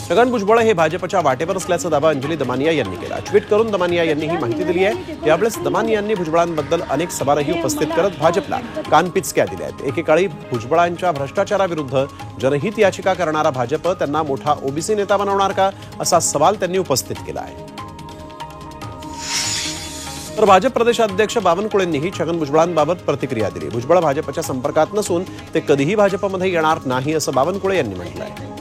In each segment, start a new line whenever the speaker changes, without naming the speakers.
छगन भुजबळ हे भाजपच्या वाटेवर असल्याचा दावा अंजली दमानिया यांनी केला। ट्विट करून दमानिया यांनी ही माहिती दिली आहे। यावेळेस दमानियांनी भुजबळांबद्दल अनेक सवालही उपस्थित करत भाजपला कानपिचक्या दिल्या आहेत। एकेकाळी भुजबळांच्या भ्रष्टाचाराविरुद्ध जनहित याचिका करणारा भाजप त्यांना मोठा ओबीसी नेता बनवणार का, असा सवाल त्यांनी उपस्थित केला आहे। तर भाजप प्रदेशाध्यक्ष बावनकुळेंनीही छगन भुजबळांबाबत प्रतिक्रिया दिली। भुजबळ भाजपच्या संपर्कात नसून ते कधीही भाजपमध्ये येणार नाही, असं बावनकुळे यांनी म्हटलं आहे।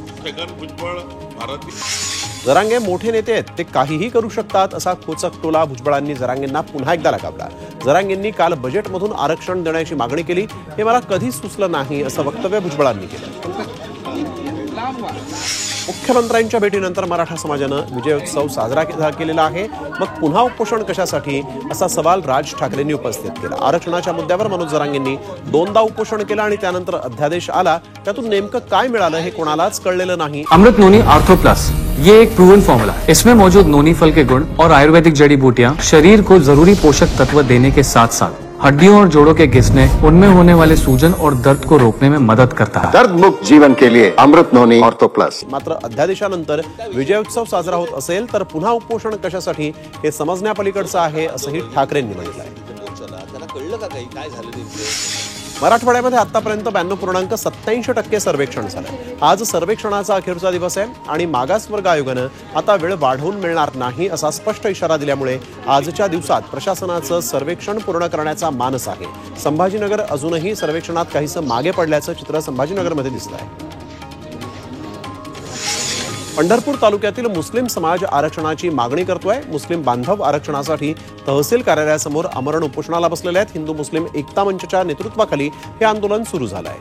जरांगे मोठे नेते आहेत, ते काहीही करू शकतात, असा खोचक टोला भुजबळांनी जरांगेंना पुन्हा एकदा लगावला। जरांगेंनी काल बजेटमधून आरक्षण देण्याची मागणी केली, हे मला कधी सुचलं नाही, असं वक्तव्य भुजबळांनी केलं। मुख्यमंत्र्यांच्या भेटीनंतर मराठा समाजानं विजयोत्सव साजरा केलेला आहे, मग पुन्हा उपोषण कशासाठी, असा सवाल राज ठाकरेंनी उपस्थित केला। आरक्षणाच्या मुद्द्यावर मनोज जरांगेंनी दोनदा उपोषण केलं आणि त्यानंतर अध्यादेश आला, त्यातून नेमकं काय मिळालं हे कोणालाच कळलेलं नाही।
अमृत नोनी आर्थो प्लस, ये एक प्रूवन फॉर्मूला है। इसमें मौजूद नोनी फल के गुण और आयुर्वेदिक जड़ी बूटियां शरीर को जरूरी पोषक तत्व देने के साथ साथ हड्डियों और जोड़ों के घिसने, उनमें होने वाले सूजन और दर्द को रोकने में मदद करता है।
दर्द मुक्त जीवन के लिए अमृत नोनी आर्थो प्लस।
मात्र अध्यादेशानंतर विजयोत्सव साजरा होत असेल तर पुन्हा उपोषण कशासाठी, हे समजण्यापलीकडचं आहे, असंही ठाकरेंनी म्हटलं आहे। मराठवाड्यामध्ये आतापर्यंत 92.87% सर्वेक्षण झालं। आज सर्वेक्षणाचा अखेरचा दिवस आहे आणि मागासवर्ग आयोगानं आता वेळ वाढवून मिळणार नाही, असा स्पष्ट इशारा दिल्यामुळे आजच्या दिवसात प्रशासनाचं सर्वेक्षण पूर्ण करण्याचा मानस आहे। संभाजीनगर अजूनही सर्वेक्षणात काहीसं मागे पडल्याचं चित्र संभाजीनगरमध्ये दिसतं आहे। पंढरपूर तालुक्यातील मुस्लिम समाज आरक्षणाची मागणी करतोय। मुस्लिम बांधव आरक्षणासाठी तहसील कार्यालयासमोर आमरण उपोषणाला बसलेले आहेत। हिंदू मुस्लिम एकता मंचच्या नेतृत्वाखाली हे आंदोलन सुरू झालं आहे।